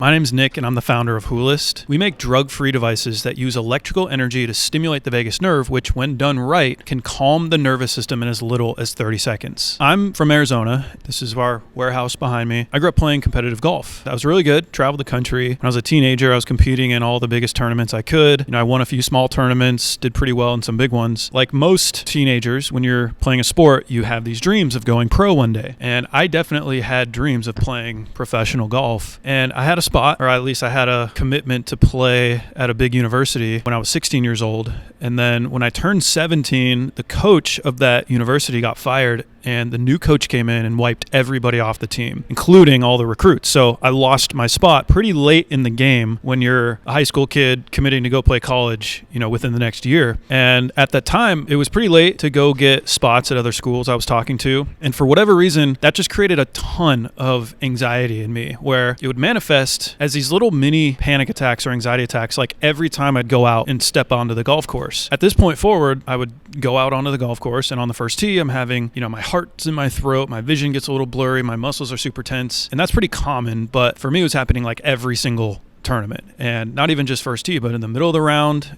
My name's Nick, and I'm the founder of Hoolist. We make drug-free devices that use electrical energy to stimulate the vagus nerve, which, when done right, can calm the nervous system in as little as 30 seconds. I'm from Arizona. This is our warehouse behind me. I grew up playing competitive golf. I was really good, traveled the country. When I was a teenager, I was competing in all the biggest tournaments I could. I won a few small tournaments, did pretty well in some big ones. Like most teenagers, when you're playing a sport, you have these dreams of going pro one day. And I definitely had dreams of playing professional golf. And I had a spot, or at least I had a commitment to play at a big university when I was 16 years old. And then when I turned 17, the coach of that university got fired, and the new coach came in and wiped everybody off the team, including all the recruits. So I lost my spot pretty late in the game when you're a high school kid committing to go play college, within the next year. And at that time, it was pretty late to go get spots at other schools I was talking to. And for whatever reason, that just created a ton of anxiety in me, where it would manifest as these little mini panic attacks or anxiety attacks, like every time I'd go out and step onto the golf course. At this point forward, I would go out onto the golf course, and on the first tee, I'm having, my heart's in my throat, my vision gets a little blurry, my muscles are super tense, and that's pretty common. But for me, it was happening like every single tournament, and not even just first tee, but in the middle of the round,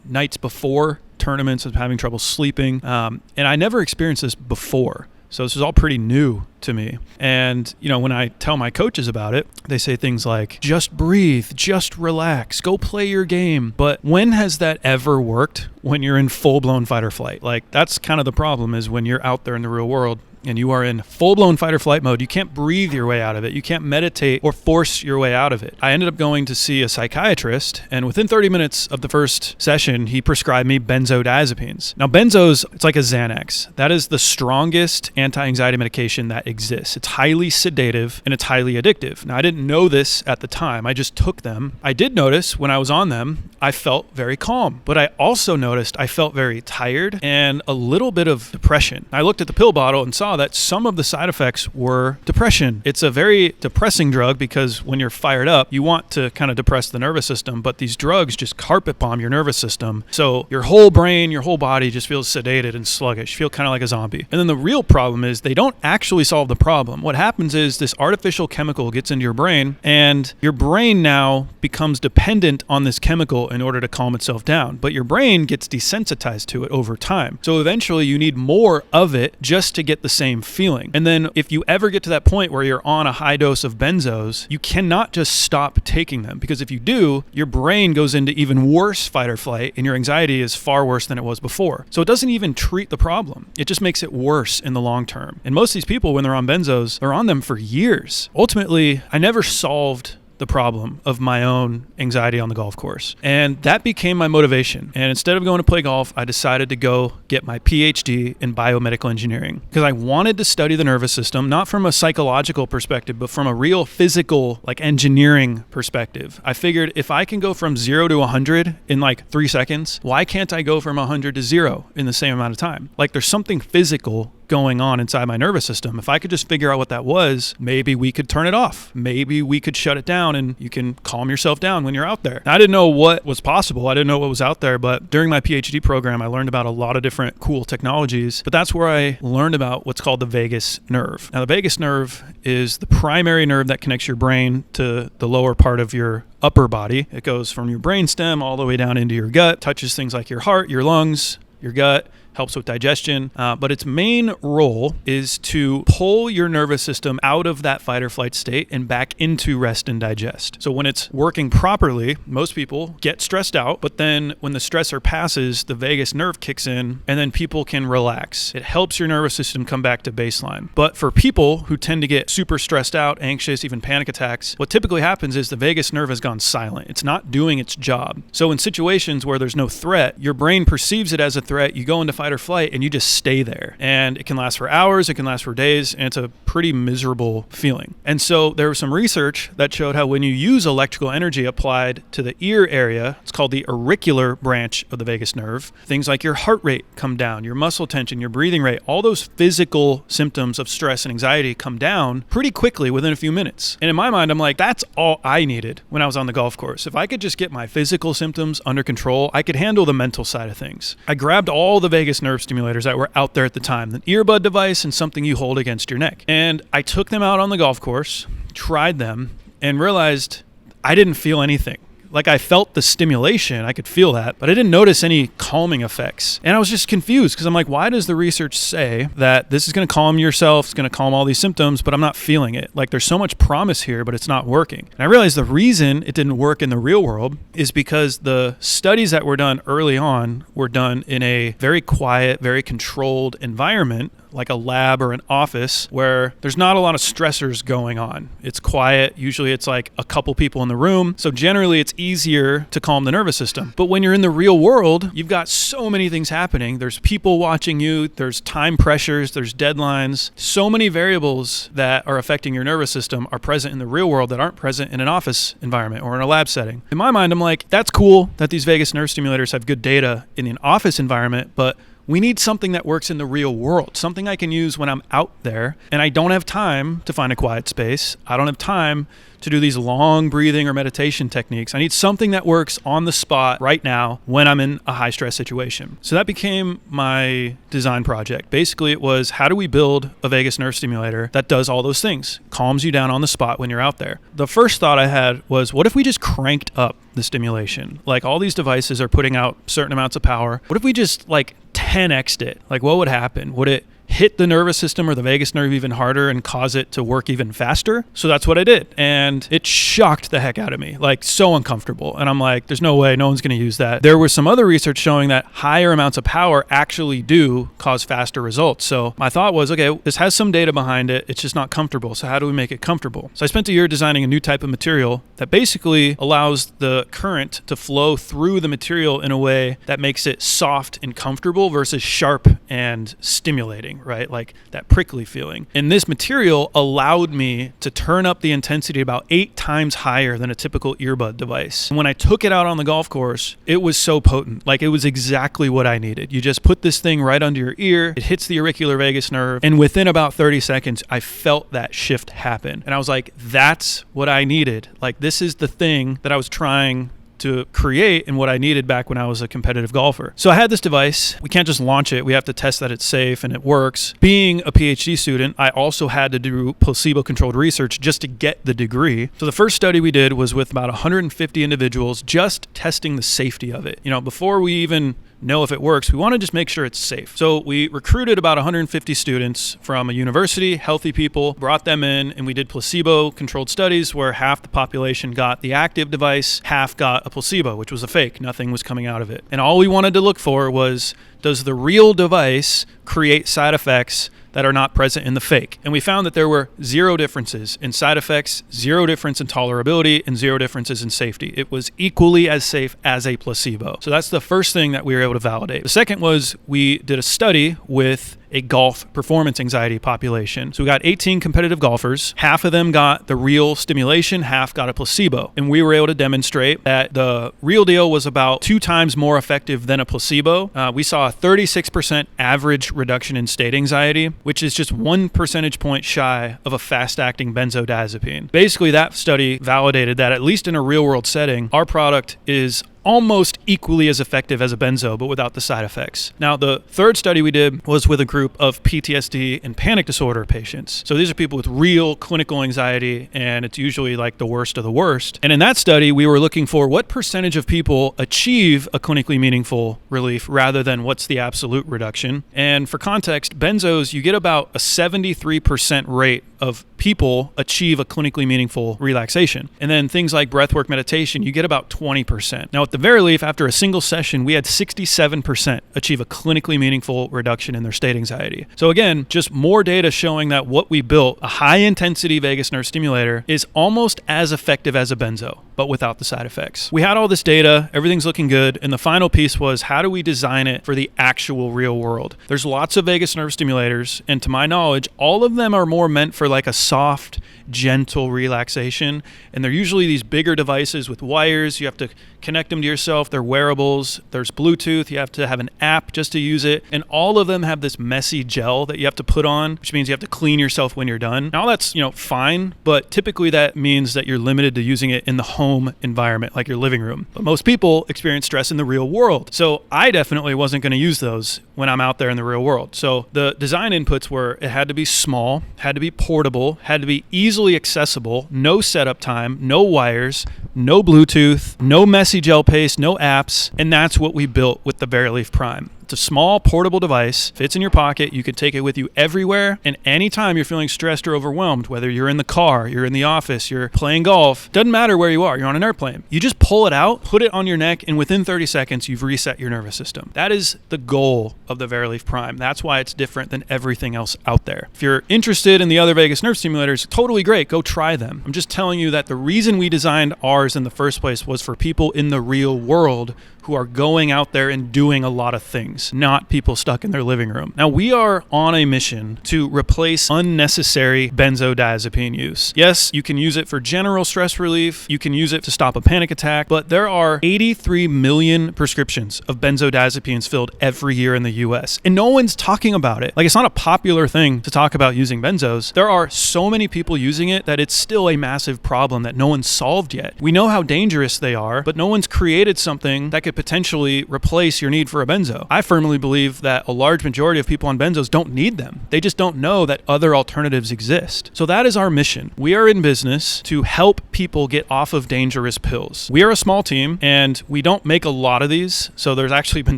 nights before tournaments, I'm having trouble sleeping, and I never experienced this before. So this is all pretty new to me. And, when I tell my coaches about it, they say things like, just breathe, just relax, go play your game. But when has that ever worked when you're in full-blown fight or flight? Like, that's kind of the problem, is when you're out there in the real world and you are in full-blown fight or flight mode, you can't breathe your way out of it. You can't meditate or force your way out of it. I ended up going to see a psychiatrist, and within 30 minutes of the first session, he prescribed me benzodiazepines. Now, benzos, it's like a Xanax. That is the strongest anti-anxiety medication that exists. It's highly sedative and it's highly addictive. Now, I didn't know this at the time. I just took them. I did notice when I was on them, I felt very calm, but I also noticed I felt very tired and a little bit of depression. I looked at the pill bottle and saw that some of the side effects were depression. It's a very depressing drug because when you're fired up, you want to kind of depress the nervous system, but these drugs just carpet bomb your nervous system. So your whole brain, your whole body just feels sedated and sluggish. You feel kind of like a zombie. And then the real problem is they don't actually solve the problem. What happens is this artificial chemical gets into your brain, and your brain now becomes dependent on this chemical in order to calm itself down. But your brain gets desensitized to it over time. So eventually you need more of it just to get the same feeling. And then if you ever get to that point where you're on a high dose of benzos, you cannot just stop taking them, because if you do, your brain goes into even worse fight or flight, and your anxiety is far worse than it was before. So it doesn't even treat the problem. It just makes it worse in the long term. And most of these people, when they're on benzos, they're on them for years. Ultimately, I never solved the problem of my own anxiety on the golf course. And that became my motivation. And instead of going to play golf, I decided to go get my PhD in biomedical engineering, because I wanted to study the nervous system, not from a psychological perspective, but from a real physical, like engineering perspective. I figured if I can go from 0 to 100 in like 3 seconds, why can't I go from 100 to 0 in the same amount of time? Like, there's something physical going on inside my nervous system. If I could just figure out what that was, maybe we could turn it off. Maybe we could shut it down and you can calm yourself down when you're out there. I didn't know what was possible. I didn't know what was out there, but during my PhD program, I learned about a lot of different cool technologies, but that's where I learned about what's called the vagus nerve. Now, the vagus nerve is the primary nerve that connects your brain to the lower part of your upper body. It goes from your brainstem all the way down into your gut, touches things like your heart, your lungs, your gut, helps with digestion, but its main role is to pull your nervous system out of that fight or flight state and back into rest and digest. So when it's working properly, most people get stressed out, but then when the stressor passes, the vagus nerve kicks in and then people can relax. It helps your nervous system come back to baseline. But for people who tend to get super stressed out, anxious, even panic attacks, what typically happens is the vagus nerve has gone silent. It's not doing its job. So in situations where there's no threat, your brain perceives it as a threat, you go into fight or flight and you just stay there. And it can last for hours, it can last for days, and it's a pretty miserable feeling. And so there was some research that showed how when you use electrical energy applied to the ear area, it's called the auricular branch of the vagus nerve, things like your heart rate come down, your muscle tension, your breathing rate, all those physical symptoms of stress and anxiety come down pretty quickly within a few minutes. And in my mind, I'm like, that's all I needed when I was on the golf course. If I could just get my physical symptoms under control, I could handle the mental side of things. I grabbed all the vagus nerve stimulators that were out there at the time, an earbud device and something you hold against your neck. And I took them out on the golf course, tried them, and realized I didn't feel anything. Like I felt the stimulation, I could feel that, but I didn't notice any calming effects. And I was just confused because I'm like, why does the research say that this is going to calm yourself, it's going to calm all these symptoms, but I'm not feeling it? Like there's so much promise here, but it's not working. And I realized the reason it didn't work in the real world is because the studies that were done early on were done in a very quiet, very controlled environment, like a lab or an office where there's not a lot of stressors going on. It's quiet. Usually it's like a couple people in the room. So generally it's easier to calm the nervous system. But when you're in the real world, you've got so many things happening. There's people watching you. There's time pressures. There's deadlines. So many variables that are affecting your nervous system are present in the real world that aren't present in an office environment or in a lab setting. In my mind, I'm like, that's cool that these vagus nerve stimulators have good data in an office environment, but we need something that works in the real world, something I can use when I'm out there and I don't have time to find a quiet space. I don't have time to do these long breathing or meditation techniques. I need something that works on the spot right now when I'm in a high stress situation. So that became my design project. Basically, it was how do we build a vagus nerve stimulator that does all those things, calms you down on the spot when you're out there. The first thought I had was, what if we just cranked up the stimulation? Like all these devices are putting out certain amounts of power. What if we just like 10x'd it? Like what would happen? Would it hit the nervous system or the vagus nerve even harder and cause it to work even faster? So that's what I did. And it shocked the heck out of me, like so uncomfortable. And I'm like, there's no way, no one's going to use that. There was some other research showing that higher amounts of power actually do cause faster results. So my thought was, okay, this has some data behind it. It's just not comfortable. So how do we make it comfortable? So I spent a year designing a new type of material that basically allows the current to flow through the material in a way that makes it soft and comfortable versus sharp and stimulating, right? Like that prickly feeling. And this material allowed me to turn up the intensity about 8 times higher than a typical earbud device. And when I took it out on the golf course, it was so potent. Like it was exactly what I needed. You just put this thing right under your ear, it hits the auricular vagus nerve, and within about 30 seconds, I felt that shift happen. And I was like, that's what I needed. Like this is the thing that I was trying to create and what I needed back when I was a competitive golfer. So I had this device. We can't just launch it. We have to test that it's safe and it works. Being a PhD student, I also had to do placebo-controlled research just to get the degree. So the first study we did was with about 150 individuals, just testing the safety of it. You know, before we even know if it works, we want to just make sure it's safe. So we recruited about 150 students from a university, healthy people, brought them in, and we did placebo-controlled studies where half the population got the active device, half got a placebo, which was a fake. Nothing was coming out of it. And all we wanted to look for was, does the real device create side effects that are not present in the fake? And we found that there were 0 differences in side effects, 0 difference in tolerability, and 0 differences in safety. It was equally as safe as a placebo. So that's the first thing that we were able to validate. The second was we did a study with a golf performance anxiety population. So we got 18 competitive golfers. Half of them got the real stimulation, half got a placebo. And we were able to demonstrate that the real deal was about 2 times more effective than a placebo. We saw a 36% average reduction in state anxiety, which is just 1 percentage point shy of a fast-acting benzodiazepine. Basically, that study validated that, at least in a real-world setting, our product is almost equally as effective as a benzo, but without the side effects. Now, the third study we did was with a group of PTSD and panic disorder patients. So these are people with real clinical anxiety, and it's usually like the worst of the worst. And in that study, we were looking for what percentage of people achieve a clinically meaningful relief rather than what's the absolute reduction. And for context, benzos, you get about a 73% rate of people achieve a clinically meaningful relaxation. And then things like breathwork meditation, you get about 20%. Now, with the VeRelief, after a single session, we had 67% achieve a clinically meaningful reduction in their state anxiety. So again, just more data showing that what we built, a high-intensity vagus nerve stimulator, is almost as effective as a benzo, but without the side effects. We had all this data, everything's looking good, and the final piece was, how do we design it for the actual real world? There's lots of vagus nerve stimulators, and to my knowledge, all of them are more meant for like a soft, gentle relaxation, and they're usually these bigger devices with wires. You have to connect them to yourself. They're wearables. There's Bluetooth. You have to have an app just to use it, and all of them have this messy gel that you have to put on, which means you have to clean yourself when you're done. Now that's, fine, but typically that means that you're limited to using it in the home environment, like your living room. But most people experience stress in the real world, so I definitely wasn't going to use those when I'm out there in the real world. So the design inputs were, it had to be small, had to be portable, tool had to be easily accessible, no setup time, no wires, no Bluetooth, no messy gel paste, no apps, and that's what we built with the VeRelief Prime. It's a small portable device, fits in your pocket, you can take it with you everywhere, and anytime you're feeling stressed or overwhelmed, whether you're in the car, you're in the office, you're playing golf, doesn't matter where you are, you're on an airplane. You just pull it out, put it on your neck, and within 30 seconds, you've reset your nervous system. That is the goal of the VeRelief Prime. That's why it's different than everything else out there. If you're interested in the other vagus nerve stimulators, totally great, go try them. I'm just telling you that the reason we designed ours in the first place was for people in the real world who are going out there and doing a lot of things, not people stuck in their living room. Now, we are on a mission to replace unnecessary benzodiazepine use. Yes, you can use it for general stress relief, you can use it to stop a panic attack, but there are 83 million prescriptions of benzodiazepines filled every year in the US, and no one's talking about it. Like, it's not a popular thing to talk about using benzos. There are so many people using it that it's still a massive problem that no one's solved yet. We know how dangerous they are, but no one's created something that could potentially replace your need for a benzo. I firmly believe that a large majority of people on benzos don't need them. They just don't know that other alternatives exist. So that is our mission. We are in business to help people get off of dangerous pills. We are a small team and we don't make a lot of these. So there's actually been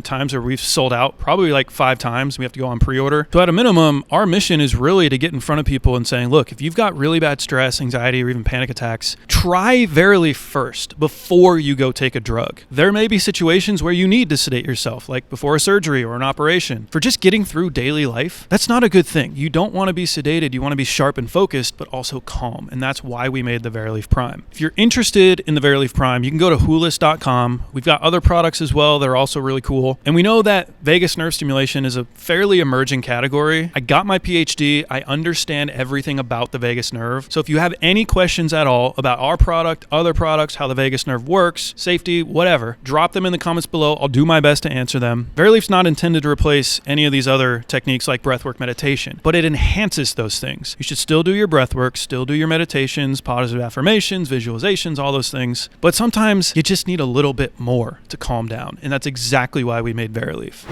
times where we've sold out probably like 5 times. We have to go on pre-order. So at a minimum, our mission is really to get in front of people and saying, look, if you've got really bad stress, anxiety, or even panic attacks, try VeRelief first before you go take a drug. There may be situations where you need to sedate yourself, like before a surgery or an operation. For just getting through daily life, that's not a good thing. You don't want to be sedated. You want to be sharp and focused, but also calm. And that's why we made the VeRelief Prime. If you're interested in the VeRelief Prime, you can go to Hulis.com. We've got other products as well that are also really cool. And we know that vagus nerve stimulation is a fairly emerging category. I got my PhD. I understand everything about the vagus nerve. So if you have any questions at all about our product, other products, how the vagus nerve works, safety, whatever, drop them in the comments below. I'll do my best to answer them. VeRelief's not intended to replace any of these other techniques like breathwork meditation, but it enhances those things. You should still do your breathwork, still do your meditations, positive affirmations, visualizations, all those things. But sometimes you just need a little bit more to calm down. And that's exactly why we made VeRelief.